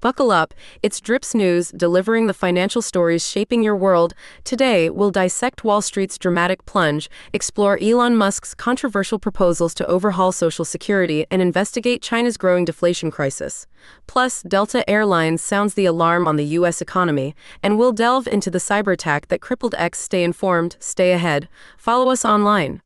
Buckle up, it's Drips News, delivering the financial stories shaping your world. Today, we'll dissect Wall Street's dramatic plunge, explore Elon Musk's controversial proposals to overhaul Social Security, and investigate China's growing deflation crisis. Plus, Delta Airlines sounds the alarm on the U.S. economy, and we'll delve into the cyber attack that crippled X. Stay informed, stay ahead. Follow us online.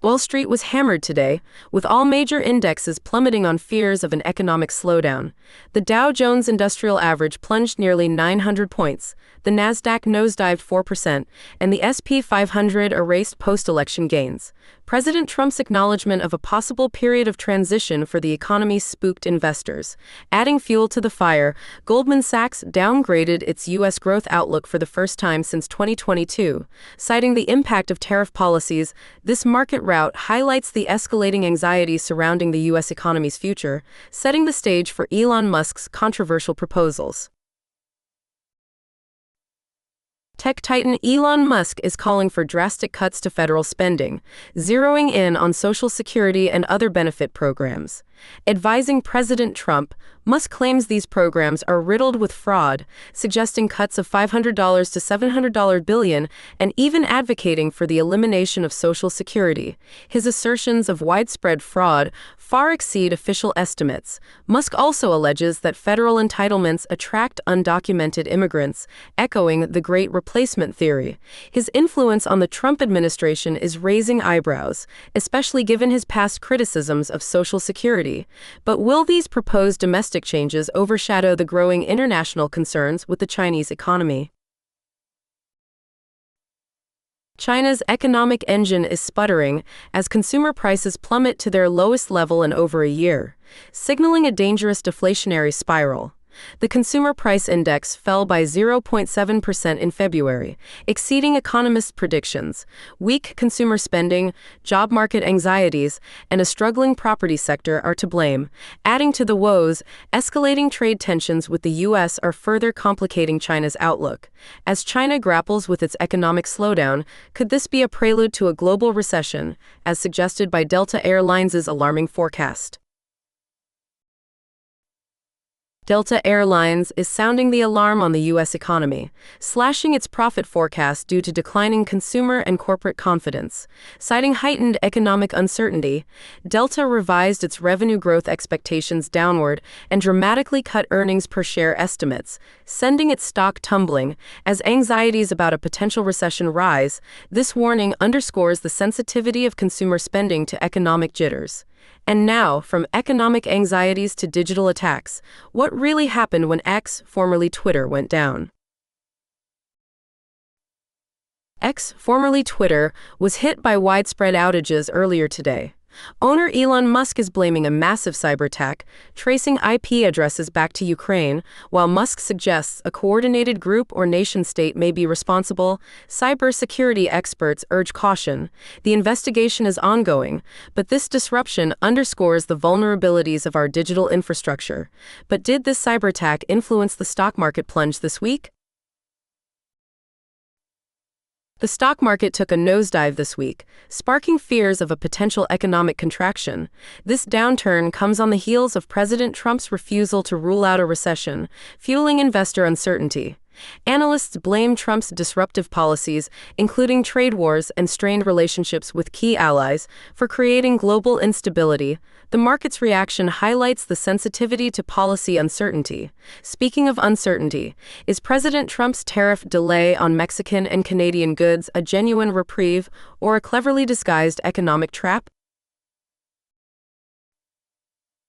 Wall Street was hammered today, with all major indexes plummeting on fears of an economic slowdown. The Dow Jones Industrial Average plunged nearly 900 points, the Nasdaq nosedived 4%, and the S&P 500 erased post-election gains. President Trump's acknowledgement of a possible period of transition for the economy spooked investors. Adding fuel to the fire, Goldman Sachs downgraded its U.S. growth outlook for the first time since 2022, citing the impact of tariff policies. This market rout highlights the escalating anxiety surrounding the U.S. economy's future, setting the stage for Elon Musk's controversial proposals. Tech titan Elon Musk is calling for drastic cuts to federal spending, zeroing in on Social Security and other benefit programs. Advising President Trump, Musk claims these programs are riddled with fraud, suggesting cuts of $500 to $700 billion, and even advocating for the elimination of Social Security. His assertions of widespread fraud far exceed official estimates. Musk also alleges that federal entitlements attract undocumented immigrants, echoing the Great Replacement theory. His influence on the Trump administration is raising eyebrows, especially given his past criticisms of Social Security. But will these proposed domestic changes overshadow the growing international concerns with the Chinese economy? China's economic engine is sputtering as consumer prices plummet to their lowest level in over a year, signaling a dangerous deflationary spiral. The consumer price index fell by 0.7% in February, exceeding economists' predictions. Weak consumer spending, job market anxieties, and a struggling property sector are to blame. Adding to the woes, escalating trade tensions with the U.S. are further complicating China's outlook. As China grapples with its economic slowdown, could this be a prelude to a global recession, as suggested by Delta Airlines' alarming forecast? Delta Airlines is sounding the alarm on the U.S. economy, slashing its profit forecast due to declining consumer and corporate confidence. Citing heightened economic uncertainty, Delta revised its revenue growth expectations downward and dramatically cut earnings per share estimates, sending its stock tumbling. As anxieties about a potential recession rise, this warning underscores the sensitivity of consumer spending to economic jitters. And now, from economic anxieties to digital attacks, what really happened when X, formerly Twitter, went down? X, formerly Twitter, was hit by widespread outages earlier today. Owner Elon Musk is blaming a massive cyber attack, tracing IP addresses back to Ukraine, while Musk suggests a coordinated group or nation-state may be responsible. Cybersecurity experts urge caution. The investigation is ongoing, but this disruption underscores the vulnerabilities of our digital infrastructure. But did this cyber attack influence the stock market plunge this week? The stock market took a nosedive this week, sparking fears of a potential economic contraction. This downturn comes on the heels of President Trump's refusal to rule out a recession, fueling investor uncertainty. Analysts blame Trump's disruptive policies, including trade wars and strained relationships with key allies, for creating global instability. The market's reaction highlights the sensitivity to policy uncertainty. Speaking of uncertainty, is President Trump's tariff delay on Mexican and Canadian goods a genuine reprieve or a cleverly disguised economic trap?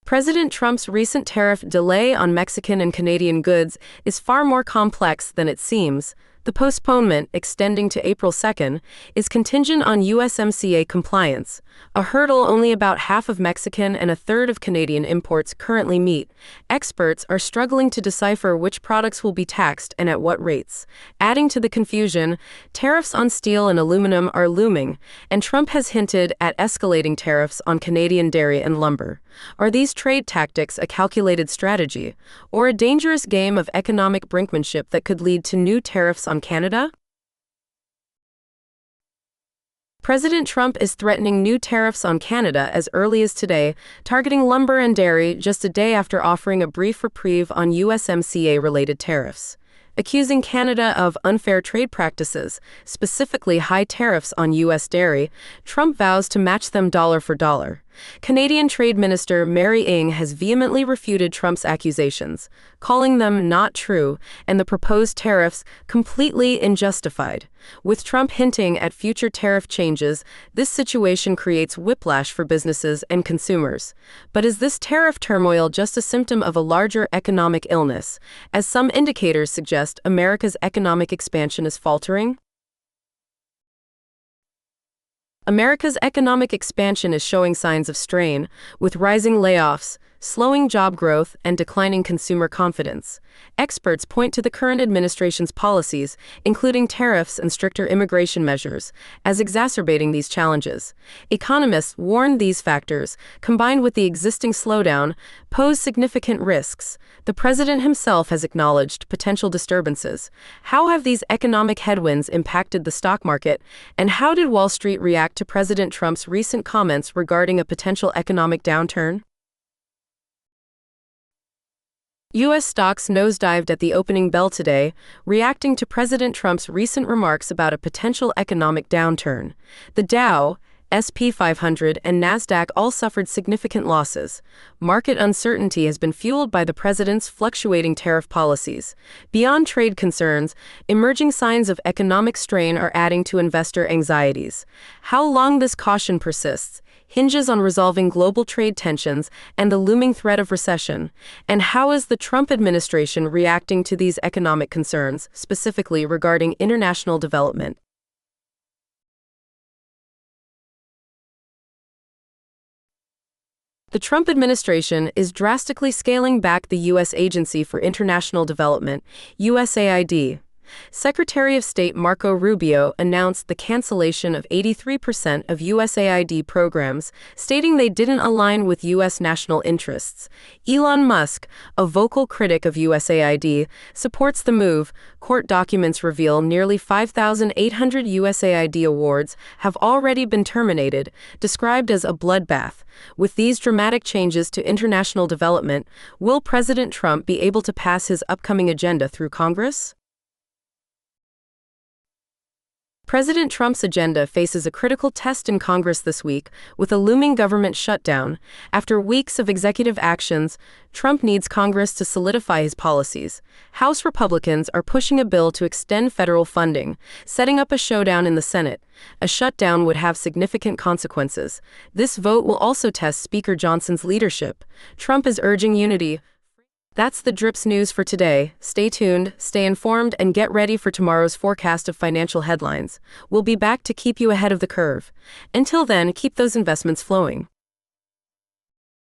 President Trump's recent tariff delay on Mexican and Canadian goods is far more complex than it seems. The postponement, extending to April 2nd, is contingent on USMCA compliance, a hurdle only about half of Mexican and a third of Canadian imports currently meet. Experts are struggling to decipher which products will be taxed and at what rates. Adding to the confusion, tariffs on steel and aluminum are looming, and Trump has hinted at escalating tariffs on Canadian dairy and lumber. Are these trade tactics a calculated strategy, or a dangerous game of economic brinkmanship that could lead to new tariffs on Canada? President Trump is threatening new tariffs on Canada as early as today, targeting lumber and dairy just a day after offering a brief reprieve on USMCA-related tariffs. Accusing Canada of unfair trade practices, specifically high tariffs on U.S. dairy, Trump vows to match them dollar for dollar. Canadian Trade Minister Mary Ng has vehemently refuted Trump's accusations, calling them not true and the proposed tariffs completely unjustified. With Trump hinting at future tariff changes, this situation creates whiplash for businesses and consumers. But is this tariff turmoil just a symptom of a larger economic illness? As some indicators suggest, America's economic expansion is faltering? America's economic expansion is showing signs of strain, with rising layoffs, slowing job growth, and declining consumer confidence. Experts point to the current administration's policies, including tariffs and stricter immigration measures, as exacerbating these challenges. Economists warn these factors, combined with the existing slowdown, pose significant risks. The president himself has acknowledged potential disturbances. How have these economic headwinds impacted the stock market, and how did Wall Street react to President Trump's recent comments regarding a potential economic downturn? U.S. stocks nosedived at the opening bell today, reacting to President Trump's recent remarks about a potential economic downturn. The Dow, S&P 500, and NASDAQ all suffered significant losses. Market uncertainty has been fueled by the president's fluctuating tariff policies. Beyond trade concerns, emerging signs of economic strain are adding to investor anxieties. How long this caution persists hinges on resolving global trade tensions and the looming threat of recession. And how is the Trump administration reacting to these economic concerns, specifically regarding international development? The Trump administration is drastically scaling back the U.S. Agency for International Development, USAID. Secretary of State Marco Rubio announced the cancellation of 83% of USAID programs, stating they didn't align with U.S. national interests. Elon Musk, a vocal critic of USAID, supports the move. Court documents reveal nearly 5,800 USAID awards have already been terminated, described as a bloodbath. With these dramatic changes to international development, will President Trump be able to pass his upcoming agenda through Congress? President Trump's agenda faces a critical test in Congress this week, with a looming government shutdown. After weeks of executive actions, Trump needs Congress to solidify his policies. House Republicans are pushing a bill to extend federal funding, setting up a showdown in the Senate. A shutdown would have significant consequences. This vote will also test Speaker Johnson's leadership. Trump is urging unity. That's the Drips news for today. Stay tuned, stay informed, and get ready for tomorrow's forecast of financial headlines. We'll be back to keep you ahead of the curve. Until then, keep those investments flowing.